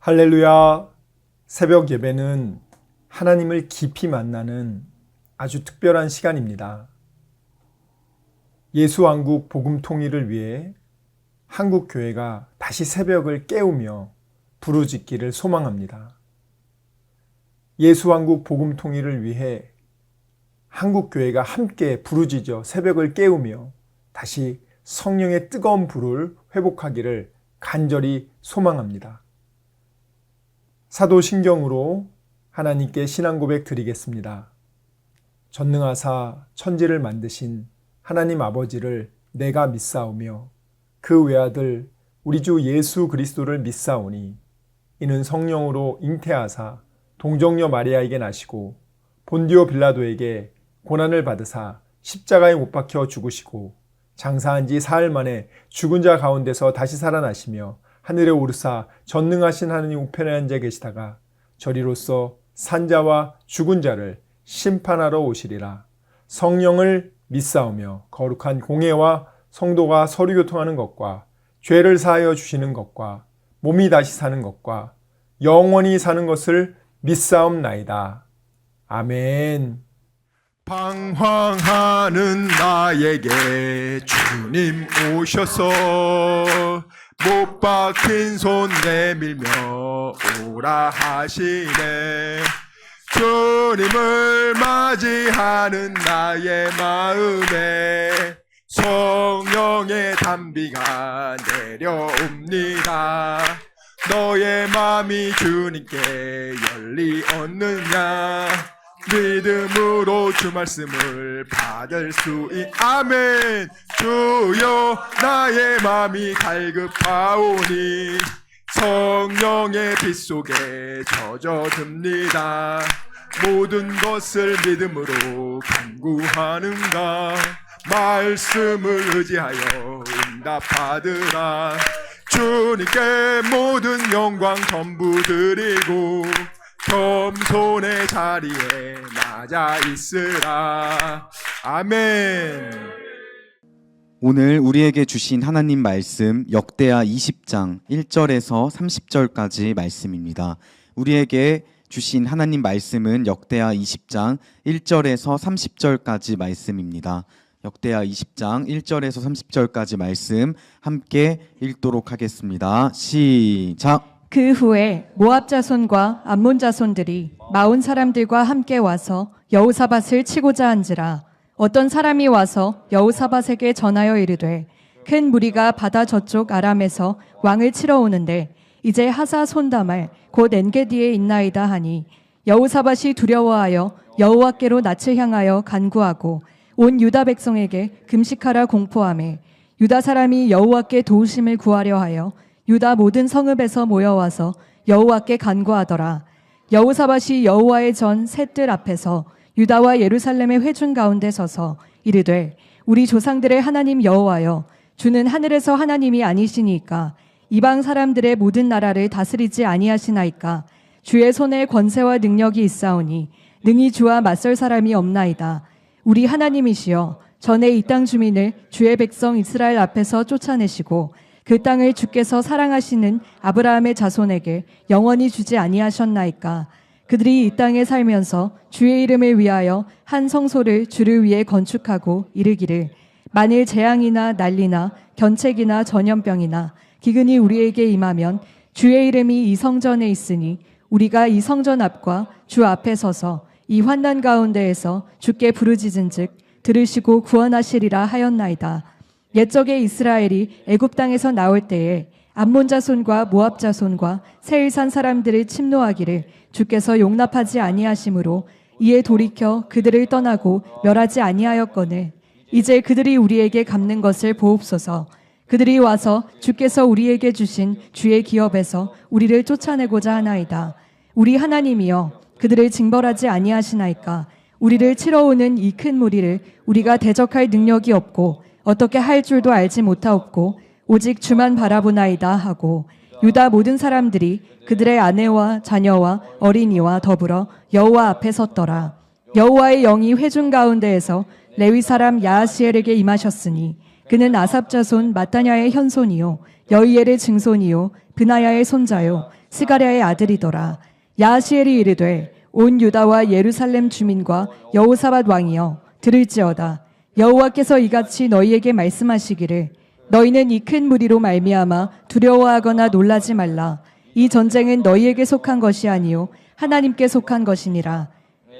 할렐루야. 새벽 예배는 하나님을 깊이 만나는 아주 특별한 시간입니다. 예수왕국 복음 통일을 위해 한국교회가 다시 새벽을 깨우며 부르짖기를 소망합니다. 예수왕국 복음 통일을 위해 한국교회가 함께 부르짖어 새벽을 깨우며 다시 성령의 뜨거운 불을 회복하기를 간절히 소망합니다. 사도신경으로 하나님께 신앙 고백 드리겠습니다. 전능하사 천지를 만드신 하나님 아버지를 내가 믿사오며 그 외아들 우리 주 예수 그리스도를 믿사오니 이는 성령으로 잉태하사 동정녀 마리아에게 나시고 본디오 빌라도에게 고난을 받으사 십자가에 못 박혀 죽으시고 장사한 지 사흘 만에 죽은 자 가운데서 다시 살아나시며 하늘에 오르사 전능하신 하느님 우편에 앉아 계시다가 저리로서 산자와 죽은 자를 심판하러 오시리라. 성령을 믿사오며 거룩한 공회와 성도가 서로 교통하는 것과 죄를 사하여 주시는 것과 몸이 다시 사는 것과 영원히 사는 것을 믿사옵나이다. 아멘. 방황하는 나에게 주님 오셔서 못 박힌 손 내밀며 오라 하시네. 주님을 맞이하는 나의 마음에 성령의 단비가 내려옵니다. 너의 마음이 주님께 열리었느냐? 믿음으로 주 말씀을 받을 수 아멘. 주여 나의 마음이 갈급하오니 성령의 빛 속에 젖어듭니다. 모든 것을 믿음으로 간구하는가? 말씀을 의지하여 응답받으라. 주님께 모든 영광 전부 드리고 겸손의 자리에 낮아 있으라. 아멘. 오늘 우리에게 주신 하나님 말씀 역대하 20장 1절에서 30절까지 말씀입니다. 우리에게 주신 하나님 말씀은 역대하 20장 1절에서 30절까지 말씀입니다. 역대하 20장 1절에서 30절까지 말씀 함께 읽도록 하겠습니다. 시작. 그 후에 모압 자손과 암몬 자손들이 마온 사람들과 함께 와서 여호사밧을 치고자 한지라. 어떤 사람이 와서 여호사밧에게 전하여 이르되 큰 무리가 바다 저쪽 아람에서 왕을 치러 오는데 이제 하사 손다말 곧 엔게디에 있나이다 하니 여호사밧이 두려워하여 여호와께로 낯을 향하여 간구하고 온 유다 백성에게 금식하라 공포하매 유다 사람이 여호와께 도우심을 구하려 하여 유다 모든 성읍에서 모여와서 여호와께 간구하더라. 여호사밧이 여호와의 전 셋들 앞에서 유다와 예루살렘의 회중 가운데 서서 이르되 우리 조상들의 하나님 여호와여, 주는 하늘에서 하나님이 아니시니까 이방 사람들의 모든 나라를 다스리지 아니하시나이까? 주의 손에 권세와 능력이 있사오니 능히 주와 맞설 사람이 없나이다. 우리 하나님이시여, 전에 이 땅 주민을 주의 백성 이스라엘 앞에서 쫓아내시고 그 땅을 주께서 사랑하시는 아브라함의 자손에게 영원히 주지 아니하셨나이까? 그들이 이 땅에 살면서 주의 이름을 위하여 한 성소를 주를 위해 건축하고 이르기를 만일 재앙이나 난리나 견책이나 전염병이나 기근이 우리에게 임하면 주의 이름이 이 성전에 있으니 우리가 이 성전 앞과 주 앞에 서서 이 환난 가운데에서 주께 부르짖은즉 들으시고 구원하시리라 하였나이다. 옛적에 이스라엘이 애굽 땅에서 나올 때에 암몬 자손과 모압 자손과 세일산 사람들을 침노하기를 주께서 용납하지 아니하심으로 이에 돌이켜 그들을 떠나고 멸하지 아니하였거늘 이제 그들이 우리에게 갚는 것을 보옵소서. 그들이 와서 주께서 우리에게 주신 주의 기업에서 우리를 쫓아내고자 하나이다. 우리 하나님이여, 그들을 징벌하지 아니하시나이까? 우리를 치러오는 이 큰 무리를 우리가 대적할 능력이 없고 어떻게 할 줄도 알지 못하옵고 오직 주만 바라보나이다 하고 유다 모든 사람들이 그들의 아내와 자녀와 어린이와 더불어 여호와 앞에 섰더라. 여호와의 영이 회중 가운데에서 레위 사람 야하시엘에게 임하셨으니 그는 아삽 자손 마따냐의 현손이요 여이엘의 증손이요 브나야의 손자요 스가랴의 아들이더라. 야하시엘이 이르되 온 유다와 예루살렘 주민과 여호사밧 왕이여 들을지어다. 여호와께서 이같이 너희에게 말씀하시기를 너희는 이 큰 무리로 말미암아 두려워하거나 놀라지 말라. 이 전쟁은 너희에게 속한 것이 아니요 하나님께 속한 것이니라.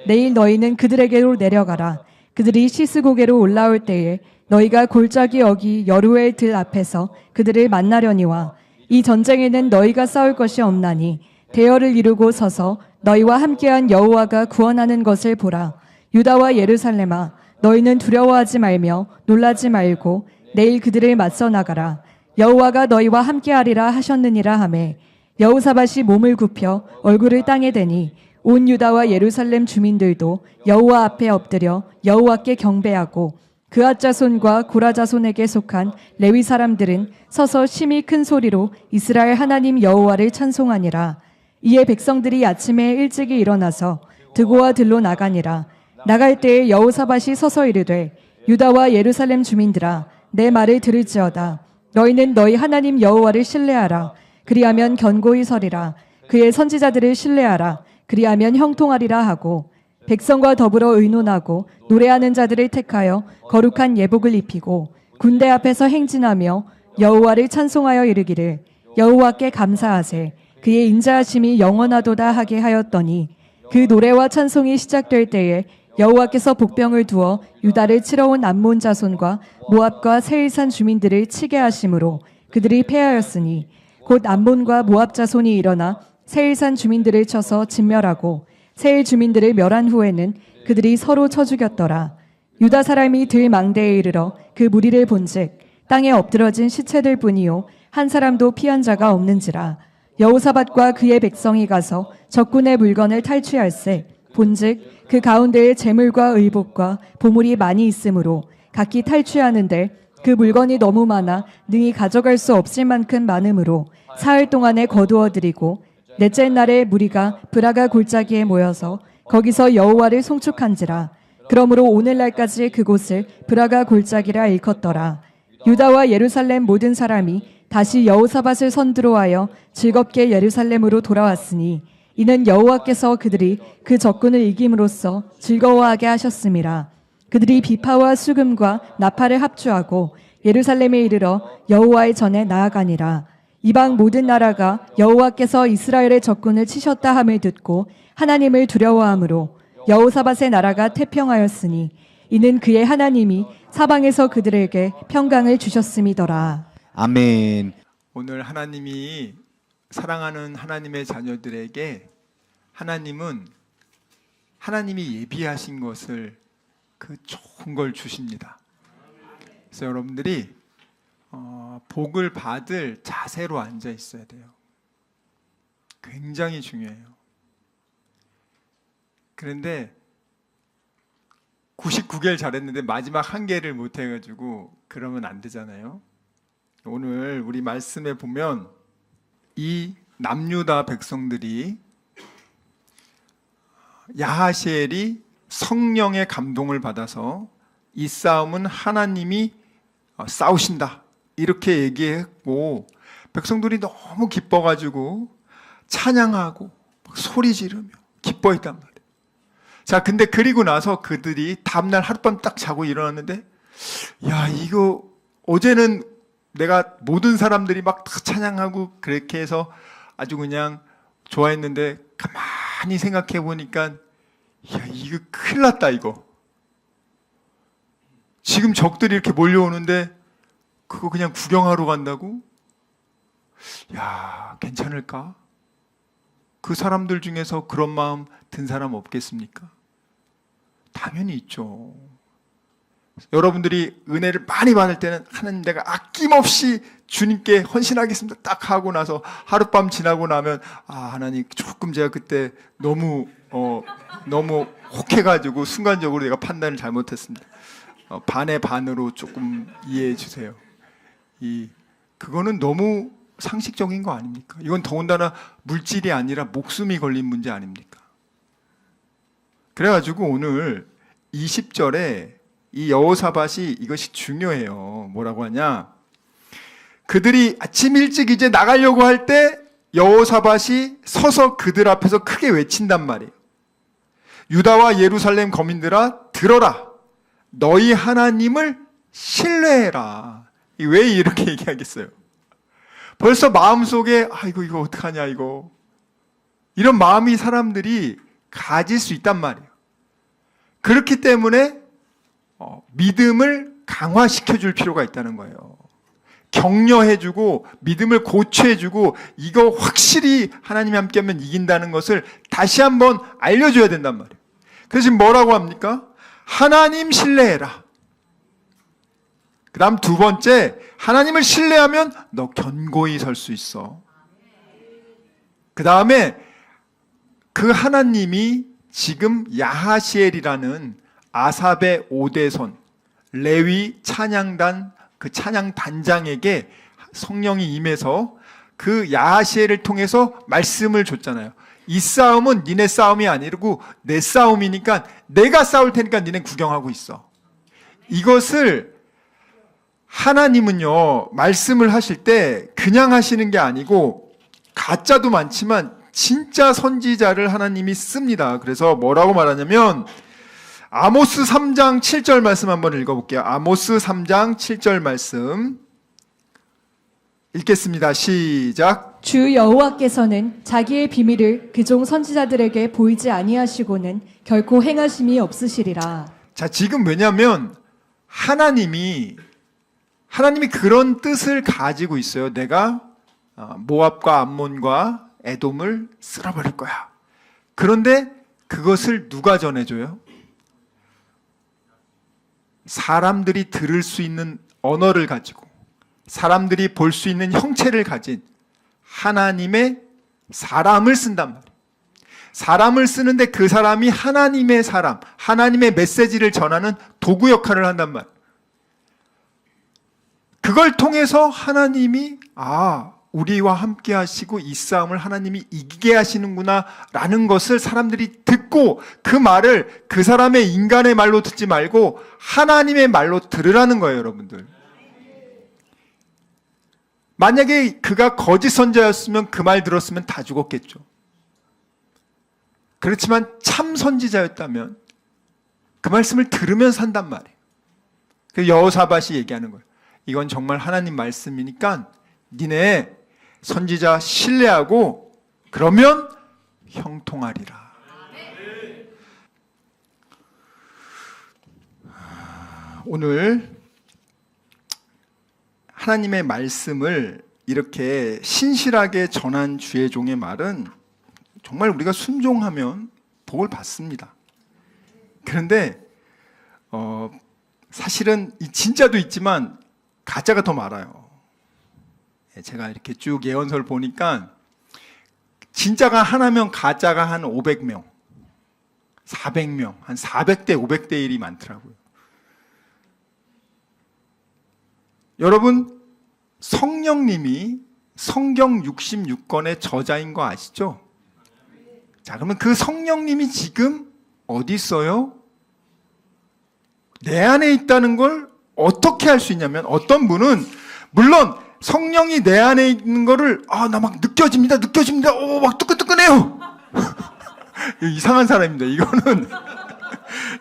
내일 너희는 그들에게로 내려가라. 그들이 시스고개로 올라올 때에 너희가 골짜기 어기 여루엘 들 앞에서 그들을 만나려니와 이 전쟁에는 너희가 싸울 것이 없나니 대열을 이루고 서서 너희와 함께한 여호와가 구원하는 것을 보라. 유다와 예루살렘아 너희는 두려워하지 말며 놀라지 말고 내일 그들을 맞서 나가라. 여호와가 너희와 함께하리라 하셨느니라 하매 여호사밧이 몸을 굽혀 얼굴을 땅에 대니 온 유다와 예루살렘 주민들도 여호와 앞에 엎드려 여호와께 경배하고 그앗 자손과 고라 자손에게 속한 레위 사람들은 서서 심히 큰 소리로 이스라엘 하나님 여호와를 찬송하니라. 이에 백성들이 아침에 일찍이 일어나서 드고와 들로 나가니라. 나갈 때에 여호사밧이 서서 이르되 유다와 예루살렘 주민들아 내 말을 들을지어다. 너희는 너희 하나님 여호와를 신뢰하라. 그리하면 견고히 서리라. 그의 선지자들을 신뢰하라. 그리하면 형통하리라 하고 백성과 더불어 의논하고 노래하는 자들을 택하여 거룩한 예복을 입히고 군대 앞에서 행진하며 여호와를 찬송하여 이르기를 여호와께 감사하세. 그의 인자하심이 영원하도다 하게 하였더니 그 노래와 찬송이 시작될 때에 여호와께서 복병을 두어 유다를 치러 온 암몬 자손과 모압과 세일산 주민들을 치게 하심으로 그들이 패하였으니 곧 암몬과 모압 자손이 일어나 세일산 주민들을 쳐서 진멸하고 세일 주민들을 멸한 후에는 그들이 서로 쳐 죽였더라. 유다 사람이 들 망대에 이르러 그 무리를 본즉 땅에 엎드러진 시체들 뿐이요 한 사람도 피한 자가 없는지라. 여호사밧과 그의 백성이 가서 적군의 물건을 탈취할세 본즉 그 가운데에 재물과 의복과 보물이 많이 있으므로 각기 탈취하는데 그 물건이 너무 많아 능히 가져갈 수 없을 만큼 많으므로 사흘 동안에 거두어들이고 넷째 날에 무리가 브라가 골짜기에 모여서 거기서 여호와를 송축한지라. 그러므로 오늘날까지 그곳을 브라가 골짜기라 일컫더라. 유다와 예루살렘 모든 사람이 다시 여호사밧을 선두로하여 즐겁게 예루살렘으로 돌아왔으니 이는 여호와께서 그들이 그 적군을 이김으로써 즐거워하게 하셨음이라. 그들이 비파와 수금과 나팔을 합주하고 예루살렘에 이르러 여호와의 전에 나아가니라. 이방 모든 나라가 여호와께서 이스라엘의 적군을 치셨다 함을 듣고 하나님을 두려워하므로 여호사밧의 나라가 태평하였으니 이는 그의 하나님이 사방에서 그들에게 평강을 주셨음이더라. 아멘. 오늘 하나님이 사랑하는 하나님의 자녀들에게 하나님이 예비하신 것을 그 좋은 걸 주십니다. 그래서 여러분들이 복을 받을 자세로 앉아 있어야 돼요. 굉장히 중요해요. 그런데 99개를 잘했는데 마지막 한 개를 못 해가지고 그러면 안 되잖아요. 오늘 우리 말씀에 보면 이 남유다 백성들이 야하시엘이 성령의 감동을 받아서 이 싸움은 하나님이 싸우신다 이렇게 얘기했고 백성들이 너무 기뻐가지고 찬양하고 소리 지르며 기뻐했단 말이에요. 자, 근데 그리고 나서 그들이 다음날 하룻밤 딱 자고 일어났는데 야, 이거 어제는 내가 모든 사람들이 막 다 찬양하고 그렇게 해서 아주 그냥 좋아했는데 가만히 생각해 보니까 야, 이거 큰일 났다 이거. 지금 적들이 이렇게 몰려오는데 그거 그냥 구경하러 간다고? 야, 괜찮을까? 그 사람들 중에서 그런 마음 든 사람 없겠습니까? 당연히 있죠. 여러분들이 은혜를 많이 받을 때는 하나님 내가 아낌없이 주님께 헌신하겠습니다 딱 하고 나서 하룻밤 지나고 나면 하나님 조금 제가 그때 너무 혹해가지고 순간적으로 내가 판단을 잘못했습니다. 반의 반으로 조금 이해해 주세요. 그거는 너무 상식적인 거 아닙니까? 이건 더군다나 물질이 아니라 목숨이 걸린 문제 아닙니까? 그래가지고 오늘 20절에 이 여호사밧이 이것이 중요해요. 뭐라고 하냐? 그들이 아침 일찍 이제 나가려고 할 때 여호사밧이 서서 그들 앞에서 크게 외친단 말이에요. 유다와 예루살렘 거민들아 들어라. 너희 하나님을 신뢰해라. 왜 이렇게 얘기하겠어요? 벌써 마음속에 아이고 이거 어떡하냐 이거. 이런 마음이 사람들이 가질 수 있단 말이에요. 그렇기 때문에 믿음을 강화시켜줄 필요가 있다는 거예요. 격려해주고 믿음을 고취해주고 이거 확실히 하나님이 함께하면 이긴다는 것을 다시 한번 알려줘야 된단 말이에요. 그래서 지금 뭐라고 합니까? 하나님 신뢰해라. 그 다음 두 번째, 하나님을 신뢰하면 너 견고히 설 수 있어. 그 다음에 그 하나님이 지금 야하시엘이라는 아삽의 5대손 레위 찬양단 그 찬양 단장에게 성령이 임해서 그 야하시엘을 통해서 말씀을 줬잖아요. 이 싸움은 니네 싸움이 아니고 내 싸움이니까 내가 싸울 테니까 니네 구경하고 있어. 이것을 하나님은요, 말씀을 하실 때 그냥 하시는 게 아니고 가짜도 많지만 진짜 선지자를 하나님이 씁니다. 그래서 뭐라고 말하냐면 아모스 3장 7절 말씀 한번 읽어볼게요. 아모스 3장 7절 말씀 읽겠습니다. 시작. 주 여호와께서는 자기의 비밀을 그종 선지자들에게 보이지 아니하시고는 결코 행하심이 없으시리라. 자, 지금 왜냐하면 하나님이 그런 뜻을 가지고 있어요. 내가 모압과 암몬과 에돔을 쓸어버릴 거야. 그런데 그것을 누가 전해줘요? 사람들이 들을 수 있는 언어를 가지고 사람들이 볼 수 있는 형체를 가진 하나님의 사람을 쓴단 말이에요. 사람을 쓰는데 그 사람이 하나님의 사람, 하나님의 메시지를 전하는 도구 역할을 한단 말이에요. 그걸 통해서 하나님이 우리와 함께 하시고 이 싸움을 하나님이 이기게 하시는구나 라는 것을 사람들이 듣고 그 말을 그 사람의 인간의 말로 듣지 말고 하나님의 말로 들으라는 거예요, 여러분들. 만약에 그가 거짓 선지자였으면 그 말 들었으면 다 죽었겠죠. 그렇지만 참 선지자였다면 그 말씀을 들으면 산단 말이에요. 그 여호사밧이 얘기하는 거예요. 이건 정말 하나님 말씀이니까 니네 선지자 신뢰하고 그러면 형통하리라. 오늘 하나님의 말씀을 이렇게 신실하게 전한 주의 종의 말은 정말 우리가 순종하면 복을 받습니다. 그런데 사실은 진짜도 있지만 가짜가 더 많아요. 제가 이렇게 쭉 예언서를 보니까 진짜가 하나면 가짜가 한 500명, 400명, 한 400대, 500대 1이 많더라고요. 여러분, 성령님이 성경 66권의 저자인 거 아시죠? 자, 그러면 그 성령님이 지금 어디 있어요? 내 안에 있다는 걸 어떻게 할 수 있냐면 어떤 분은 물론 성령이 내 안에 있는 거를 나 막 느껴집니다. 막 뜨끈뜨끈해요. 이상한 사람입니다.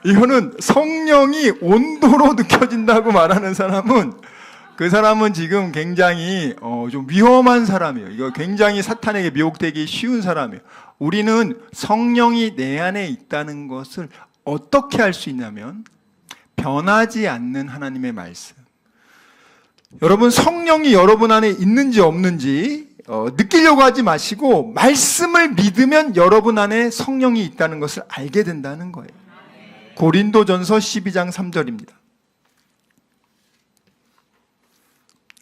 이거는 성령이 온도로 느껴진다고 말하는 사람은 그 사람은 지금 굉장히 좀 위험한 사람이에요. 이거 굉장히 사탄에게 미혹되기 쉬운 사람이에요. 우리는 성령이 내 안에 있다는 것을 어떻게 할 수 있냐면 변하지 않는 하나님의 말씀. 여러분, 성령이 여러분 안에 있는지 없는지 느끼려고 하지 마시고 말씀을 믿으면 여러분 안에 성령이 있다는 것을 알게 된다는 거예요. 고린도전서 12장 3절입니다.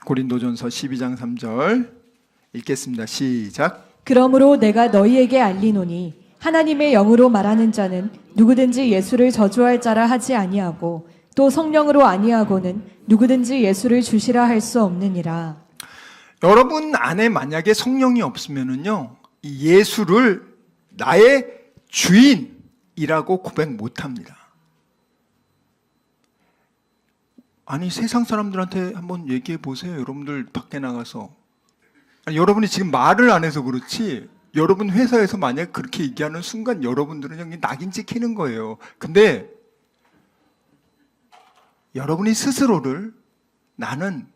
고린도전서 12장 3절 읽겠습니다. 시작. 그러므로 내가 너희에게 알리노니 하나님의 영으로 말하는 자는 누구든지 예수를 저주할 자라 하지 아니하고 또 성령으로 아니하고는 누구든지 예수를 주시라 할 수 없느니라. 여러분 안에 만약에 성령이 없으면은요, 이 예수를 나의 주인이라고 고백 못합니다. 아니, 세상 사람들한테 한번 얘기해 보세요. 여러분들 밖에 나가서 아니, 여러분이 지금 말을 안 해서 그렇지, 여러분 회사에서 만약 그렇게 얘기하는 순간 여러분들은 여기 낙인 찍히는 거예요. 근데 여러분이 스스로를 나는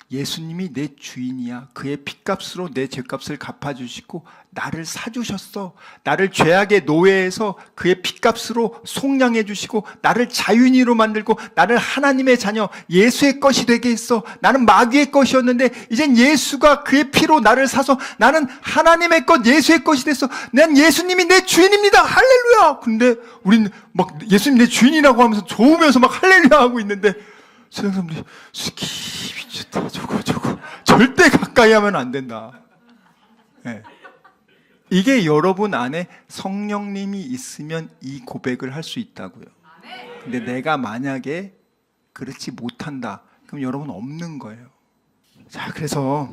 예수님이 내 주인이야. 그의 핏값으로 내 죄값을 갚아주시고 나를 사주셨어. 나를 죄악의 노예에서 그의 핏값으로 속량해 주시고 나를 자유인으로 만들고 나를 하나님의 자녀 예수의 것이 되게 했어. 나는 마귀의 것이었는데 이젠 예수가 그의 피로 나를 사서 나는 하나님의 것 예수의 것이 됐어. 난 예수님이 내 주인입니다. 할렐루야. 근데 우린 막 예수님 내 주인이라고 하면서 좋으면서 막 할렐루야 하고 있는데 세상 사람들이 미쳤다 저거 절대 가까이 하면 안 된다. 네. 이게 여러분 안에 성령님이 있으면 이 고백을 할 수 있다고요. 근데 내가 만약에 그렇지 못한다 그럼 여러분 없는 거예요. 자, 그래서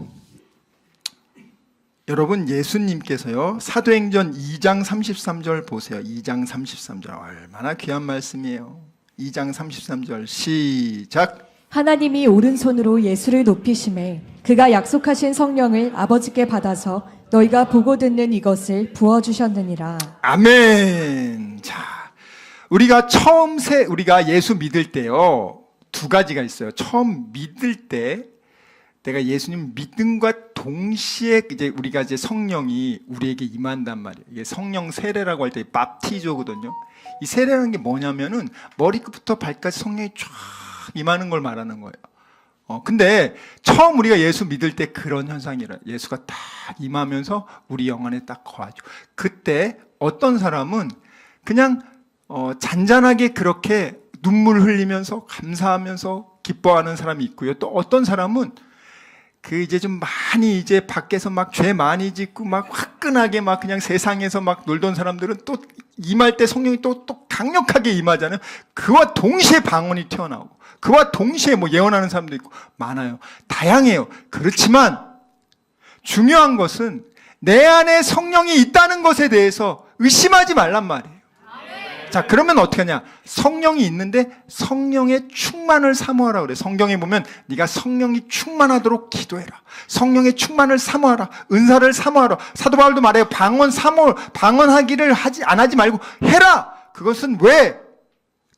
여러분 예수님께서요 사도행전 2장 33절 보세요. 2장 33절 얼마나 귀한 말씀이에요. 2장 33절 시작. 하나님이 오른손으로 예수를 높이심에 그가 약속하신 성령을 아버지께 받아서 너희가 보고 듣는 이것을 부어주셨느니라. 아멘. 자, 우리가 우리가 예수 믿을 때요 두 가지가 있어요. 처음 믿을 때 내가 예수님 믿음과 동시에 우리가 성령이 우리에게 임한단 말이에요. 이게 성령 세례라고 할 때 밥티조거든요. 이 세례라는 게 뭐냐면은 머리끝부터 발까지 성령이 쫙 임하는 걸 말하는 거예요. 근데 처음 우리가 예수 믿을 때 그런 현상이라 예수가 딱 임하면서 우리 영 안에 딱 거하죠. 그때 어떤 사람은 그냥 잔잔하게 그렇게 눈물 흘리면서 감사하면서 기뻐하는 사람이 있고요. 또 어떤 사람은 좀 많이 밖에서 막 죄 많이 짓고 막 화끈하게 막 그냥 세상에서 막 놀던 사람들은 또 임할 때 성령이 또 강력하게 임하잖아요. 그와 동시에 방언이 튀어나오고 그와 동시에 예언하는 사람도 있고 많아요. 다양해요. 그렇지만 중요한 것은 내 안에 성령이 있다는 것에 대해서 의심하지 말란 말이에요. 자, 그러면 어떻게 하냐? 성령이 있는데 성령의 충만을 사모하라 그래. 성경에 보면 네가 성령이 충만하도록 기도해라. 성령의 충만을 사모하라. 은사를 사모하라. 사도 바울도 말해요. 방언하기를 안 하지 말고 해라. 그것은 왜?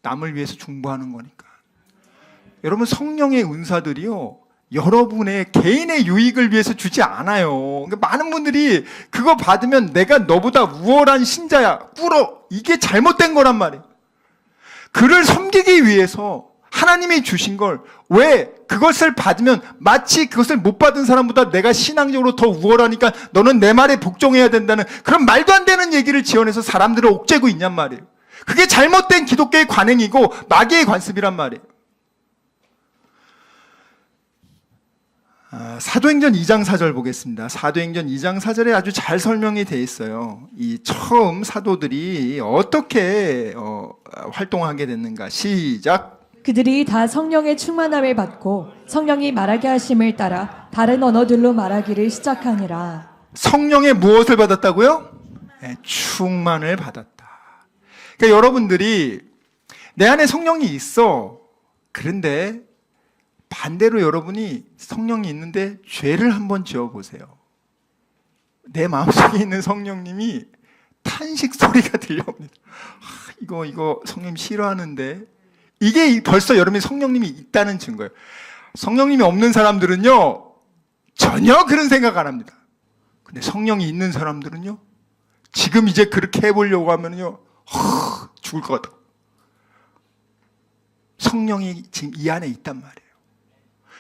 남을 위해서 중보하는 거니까. 여러분 성령의 은사들이요. 여러분의 개인의 유익을 위해서 주지 않아요. 그러니까 많은 분들이 그거 받으면 내가 너보다 우월한 신자야. 꿇어. 이게 잘못된 거란 말이에요. 그를 섬기기 위해서 하나님이 주신 걸 왜 그것을 받으면 마치 그것을 못 받은 사람보다 내가 신앙적으로 더 우월하니까 너는 내 말에 복종해야 된다는 그런 말도 안 되는 얘기를 지어내서 사람들을 옥죄고 있냔 말이에요. 그게 잘못된 기독교의 관행이고 마귀의 관습이란 말이에요. 사도행전 2장 4절 보겠습니다. 사도행전 2장 4절에 아주 잘 설명이 되어 있어요. 이 처음 사도들이 어떻게 활동하게 됐는가. 시작. 그들이 다 성령의 충만함을 받고 성령이 말하게 하심을 따라 다른 언어들로 말하기를 시작하니라. 성령의 무엇을 받았다고요? 네, 충만을 받았다. 그러니까 여러분들이 내 안에 성령이 있어. 그런데 반대로 여러분이 성령이 있는데 죄를 한번 지어보세요. 내 마음속에 있는 성령님이 탄식 소리가 들려옵니다. 이거 성령님 싫어하는데. 이게 벌써 여러분이 성령님이 있다는 증거예요. 성령님이 없는 사람들은요 전혀 그런 생각 안 합니다. 근데 성령이 있는 사람들은요 지금 이제 그렇게 해보려고 하면요 죽을 것 같아. 성령이 지금 이 안에 있단 말이에요.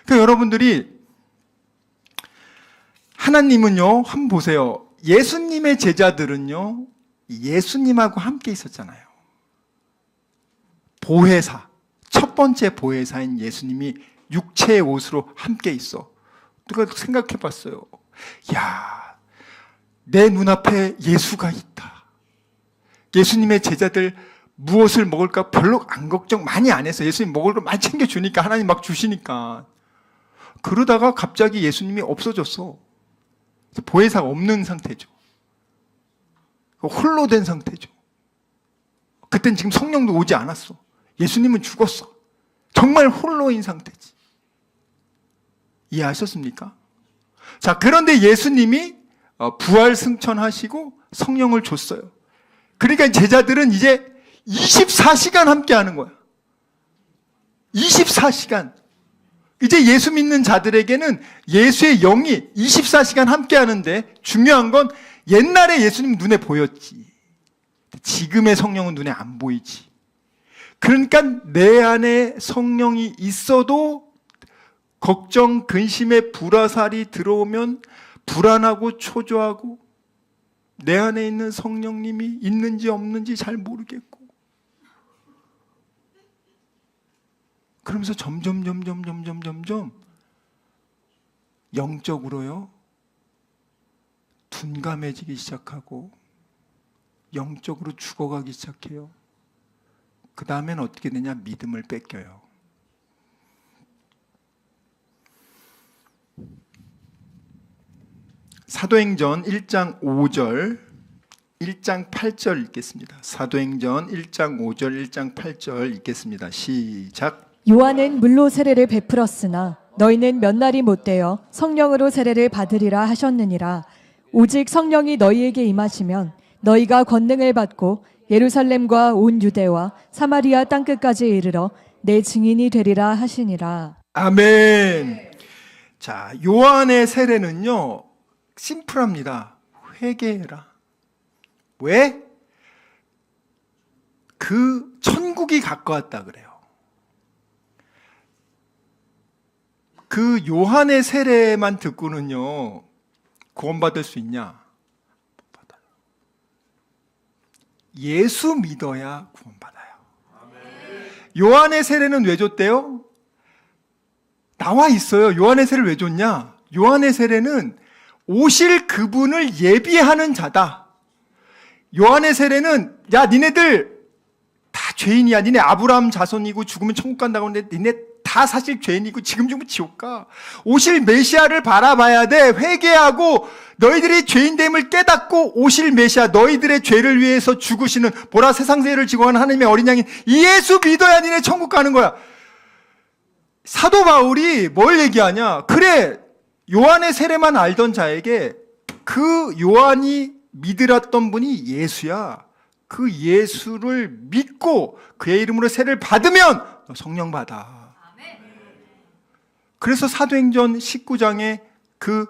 그러니까 여러분들이 하나님은요 한번 보세요. 예수님의 제자들은요 예수님하고 함께 있었잖아요. 보혜사, 첫 번째 보혜사인 예수님이 육체의 옷으로 함께 있어. 누가 생각해 봤어요. 야, 내 눈앞에 예수가 있다. 예수님의 제자들 무엇을 먹을까 별로 안 걱정 많이 안 했어. 예수님 먹을 거 많이 챙겨주니까 하나님 막 주시니까. 그러다가 갑자기 예수님이 없어졌어. 보혜사가 없는 상태죠. 홀로 된 상태죠. 그땐 지금 성령도 오지 않았어. 예수님은 죽었어. 정말 홀로인 상태지. 이해하셨습니까? 자, 그런데 예수님이 부활 승천하시고 성령을 줬어요. 그러니까 제자들은 이제 24시간 함께 하는 거야. 24시간. 이제 예수 믿는 자들에게는 예수의 영이 24시간 함께 하는데 중요한 건 옛날에 예수님 눈에 보였지. 지금의 성령은 눈에 안 보이지. 그러니까 내 안에 성령이 있어도 걱정, 근심의 불화살이 들어오면 불안하고 초조하고 내 안에 있는 성령님이 있는지 없는지 잘 모르겠고 그러면서 점점 영적으로요 둔감해지기 시작하고 영적으로 죽어가기 시작해요. 그 다음엔 어떻게 되냐? 믿음을 뺏겨요. 사도행전 1장 5절, 1장 8절 읽겠습니다. 사도행전 1장 5절, 1장 8절 읽겠습니다. 시작. 요한은 물로 세례를 베풀었으나 너희는 몇 날이 못되어 성령으로 세례를 받으리라 하셨느니라. 오직 성령이 너희에게 임하시면 너희가 권능을 받고 예루살렘과 온 유대와 사마리아 땅끝까지 이르러 내 증인이 되리라 하시니라. 아멘. 자, 요한의 세례는요 심플합니다. 회개해라. 왜? 그 천국이 가까웠다 그래요. 그 요한의 세례만 듣고는요 구원받을 수 있냐? 못 받아요. 예수 믿어야 구원받아요. 요한의 세례는 왜 줬대요? 나와 있어요. 요한의 세례를 왜 줬냐? 요한의 세례는 오실 그분을 예비하는 자다. 요한의 세례는 야 니네들 다 죄인이야. 니네 아브라함 자손이고 죽으면 천국 간다고 하는데 니네 다 사실 죄인이고 지금 죽으면 지옥 가. 오실 메시아를 바라봐야 돼. 회개하고 너희들이 죄인됨을 깨닫고 오실 메시아 너희들의 죄를 위해서 죽으시는 보라 세상 죄를 지고 가는 하나님의 어린 양인 이 예수 믿어야 니네 천국 가는 거야. 사도 바울이 뭘 얘기하냐? 그래 요한의 세례만 알던 자에게 그 요한이 믿으렸던 분이 예수야. 그 예수를 믿고 그의 이름으로 세례를 받으면 성령 받아. 그래서 사도행전 19장에 그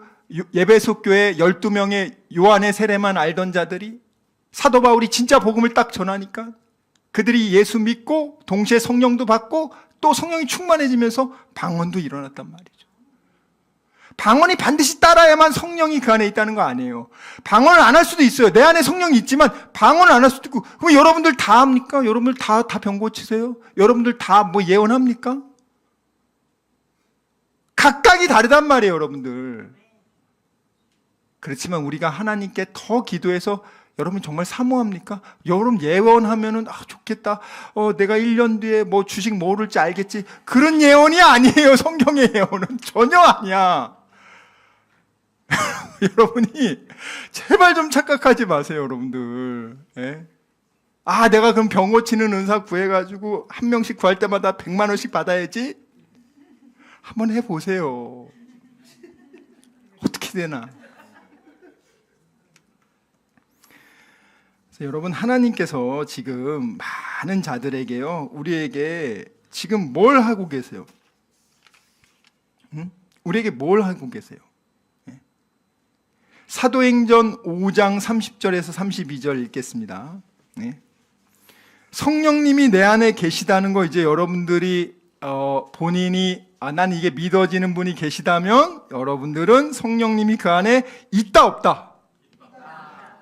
에베소 교회 12명의 요한의 세례만 알던 자들이 사도 바울이 진짜 복음을 딱 전하니까 그들이 예수 믿고 동시에 성령도 받고 또 성령이 충만해지면서 방언도 일어났단 말이죠. 방언이 반드시 따라야만 성령이 그 안에 있다는 거 아니에요. 방언을 안 할 수도 있어요. 내 안에 성령이 있지만 방언을 안 할 수도 있고. 그럼 여러분들 다 합니까? 여러분들 다 병 고치세요? 여러분들 다 뭐 예언합니까? 각각이 다르단 말이에요, 여러분들. 그렇지만 우리가 하나님께 더 기도해서 여러분 정말 사모합니까? 여러분 예언하면은 좋겠다. 내가 1년 뒤에 뭐 주식 뭐 오를지 알겠지. 그런 예언이 아니에요. 성경의 예언은 전혀 아니야. 여러분이 제발 좀 착각하지 마세요, 여러분들. 예? 내가 그럼 병 고치는 은사 구해가지고 한 명씩 구할 때마다 100만 원씩 받아야지. 한번 해보세요. 어떻게 되나? 여러분 하나님께서 지금 많은 자들에게요 우리에게 지금 뭘 하고 계세요? 우리에게 뭘 하고 계세요? 사도행전 5장 30절에서 32절 읽겠습니다. 성령님이 내 안에 계시다는 거 이제 여러분들이 본인이 난 이게 믿어지는 분이 계시다면 여러분들은 성령님이 그 안에 있다 없다?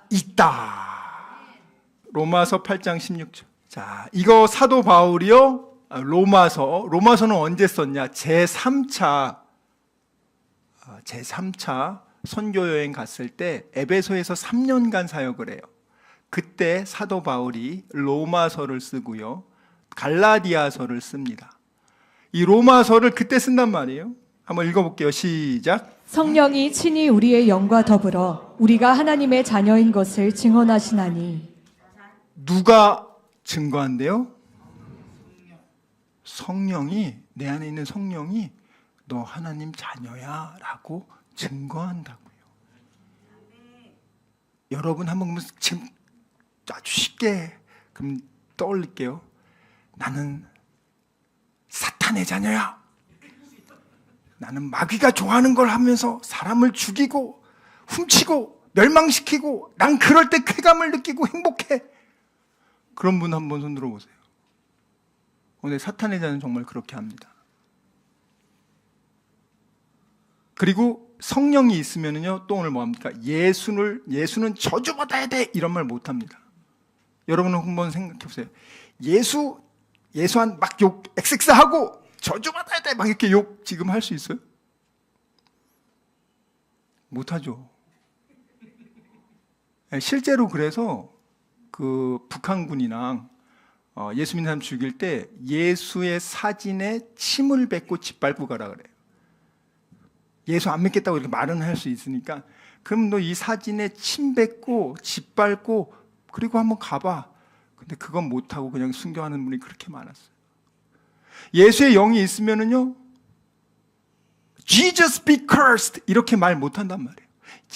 있다. 로마서 8장 16절. 자, 이거 사도 바울이요. 로마서는 언제 썼냐? 제3차 선교 여행 갔을 때 에베소에서 3년간 사역을 해요. 그때 사도 바울이 로마서를 쓰고요. 갈라디아서를 씁니다. 이 로마서를 그때 쓴단 말이에요. 한번 읽어볼게요. 시작. 성령이 친히 우리의 영과 더불어 우리가 하나님의 자녀인 것을 증언하시나니. 누가 증거한대요? 성령이 내 안에 있는 성령이 너 하나님 자녀야 라고 증거한다고요. 여러분 한번 지금 아주 쉽게 그럼 떠올릴게요. 나는 사탄의 자녀야. 나는 마귀가 좋아하는 걸 하면서 사람을 죽이고 훔치고 멸망시키고 난 그럴 때 쾌감을 느끼고 행복해. 그런 분 한번 손 들어보세요. 오늘 사탄의 자는 정말 그렇게 합니다. 그리고 성령이 있으면은요, 또 오늘 뭐 합니까? 예수는 저주받아야 돼! 이런 말 못 합니다. 여러분은 한번 생각해 보세요. 예수한 막 욕, XX 하고 저주받아야 돼! 막 이렇게 욕 지금 할 수 있어요? 못 하죠. 실제로 그래서 그 북한군이랑 예수 믿는 사람 죽일 때 예수의 사진에 침을 뱉고 짓밟고 가라 그래요. 예수 안 믿겠다고 이렇게 말은 할 수 있으니까 그럼 너 이 사진에 침 뱉고 짓밟고 그리고 한번 가봐. 근데 그건 못하고 그냥 순교하는 분이 그렇게 많았어요. 예수의 영이 있으면은요, Jesus be cursed 이렇게 말 못한단 말이에요.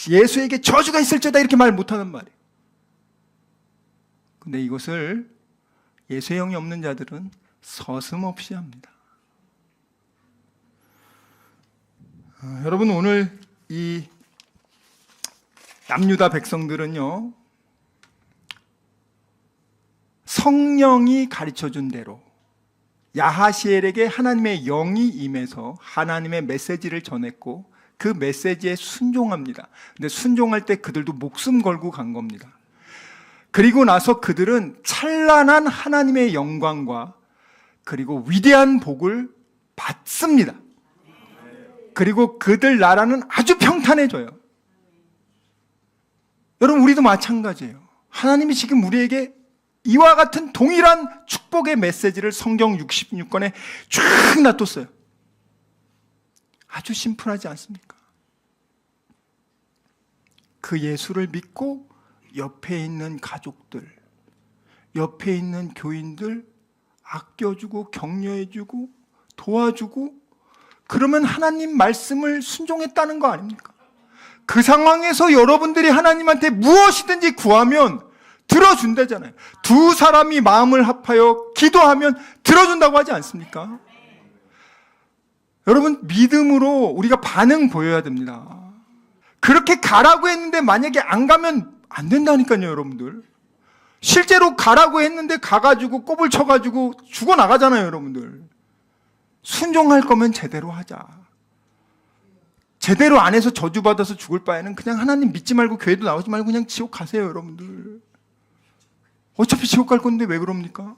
예수에게 저주가 있을지어다 이렇게 말 못하는 말이에요. 근데 이것을 예수의 영이 없는 자들은 서슴없이 합니다. 여러분 오늘 이 남유다 백성들은요, 성령이 가르쳐준 대로 야하시엘에게 하나님의 영이 임해서 하나님의 메시지를 전했고 그 메시지에 순종합니다. 근데 순종할 때 그들도 목숨 걸고 간 겁니다. 그리고 나서 그들은 찬란한 하나님의 영광과 그리고 위대한 복을 받습니다. 그리고 그들 나라는 아주 평탄해져요. 여러분 우리도 마찬가지예요. 하나님이 지금 우리에게 이와 같은 동일한 축복의 메시지를 성경 66권에 쫙 놔뒀어요. 아주 심플하지 않습니까? 그 예수를 믿고 옆에 있는 가족들, 옆에 있는 교인들 아껴주고 격려해주고 도와주고 그러면 하나님 말씀을 순종했다는 거 아닙니까? 그 상황에서 여러분들이 하나님한테 무엇이든지 구하면 들어준다잖아요. 두 사람이 마음을 합하여 기도하면 들어준다고 하지 않습니까? 여러분 믿음으로 우리가 반응 보여야 됩니다. 그렇게 가라고 했는데 만약에 안 가면 안 된다니까요, 여러분들. 실제로 가라고 했는데 가가지고 꼽을 쳐가지고 죽어나가잖아요, 여러분들. 순종할 거면 제대로 하자. 제대로 안 해서 저주받아서 죽을 바에는 그냥 하나님 믿지 말고 교회도 나오지 말고 그냥 지옥 가세요, 여러분들. 어차피 지옥 갈 건데 왜 그럽니까?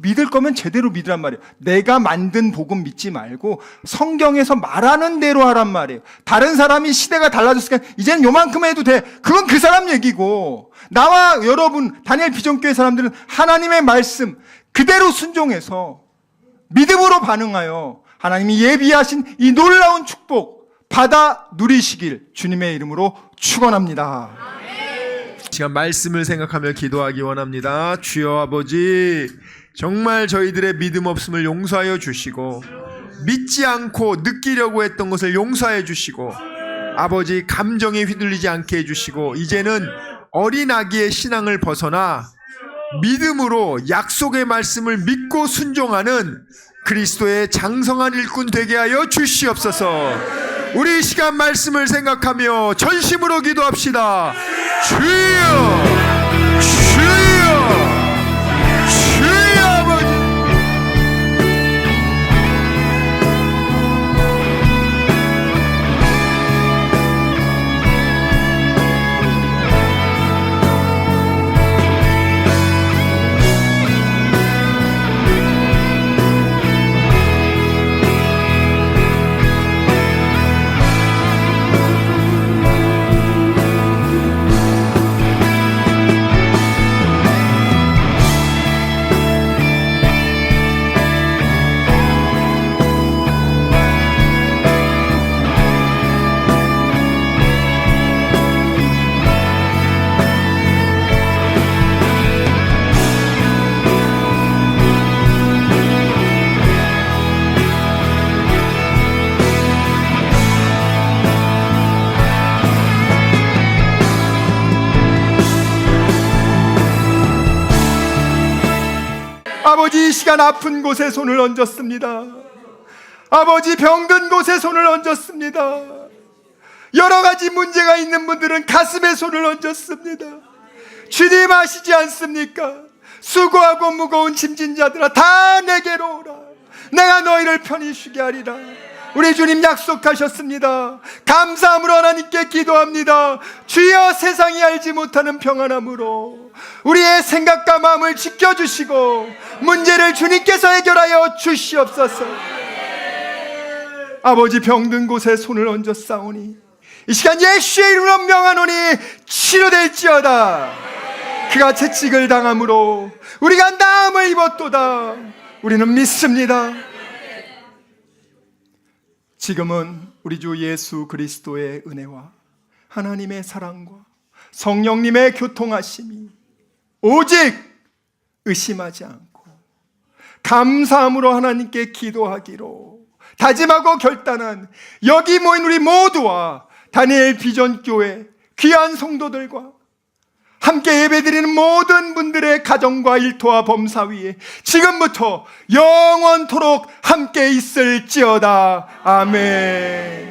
믿을 거면 제대로 믿으란 말이에요. 내가 만든 복음 믿지 말고 성경에서 말하는 대로 하란 말이에요. 다른 사람이 시대가 달라졌으니까 이제는 요만큼 해도 돼. 그건 그 사람 얘기고 나와 여러분 다니엘 비전교회 사람들은 하나님의 말씀 그대로 순종해서 믿음으로 반응하여 하나님이 예비하신 이 놀라운 축복 받아 누리시길 주님의 이름으로 축원합니다. 시간 말씀을 생각하며 기도하기 원합니다. 주여 아버지, 정말 저희들의 믿음 없음을 용서하여 주시고 믿지 않고 느끼려고 했던 것을 용서해 주시고 아버지 감정에 휘둘리지 않게 해주시고 이제는 어린 아기의 신앙을 벗어나 믿음으로 약속의 말씀을 믿고 순종하는 그리스도의 장성한 일꾼 되게 하여 주시옵소서. 우리 이 시간 말씀을 생각하며 전심으로 기도합시다. 주여, 주여. 아버지, 이 시간 아픈 곳에 손을 얹었습니다. 아버지, 병든 곳에 손을 얹었습니다. 여러 가지 문제가 있는 분들은 가슴에 손을 얹었습니다. 주님 아시지 않습니까? 수고하고 무거운 짐진 자들아, 다 내게로 오라. 내가 너희를 편히 쉬게 하리라. 우리 주님 약속하셨습니다. 감사함으로 하나님께 기도합니다. 주여, 세상이 알지 못하는 평안함으로 우리의 생각과 마음을 지켜주시고 문제를 주님께서 해결하여 주시옵소서. 아버지, 병든 곳에 손을 얹었사오니 이 시간 예수의 이름으로 명하노니 치료될지어다. 그가 채찍을 당함으로 우리가 나음을 입었도다. 우리는 믿습니다. 지금은 우리 주 예수 그리스도의 은혜와 하나님의 사랑과 성령님의 교통하심이 오직 의심하지 않고 감사함으로 하나님께 기도하기로 다짐하고 결단한 여기 모인 우리 모두와 다니엘 비전교회 귀한 성도들과 함께 예배드리는 모든 분들의 가정과 일터와 범사 위에 지금부터 영원토록 함께 있을지어다. 아멘.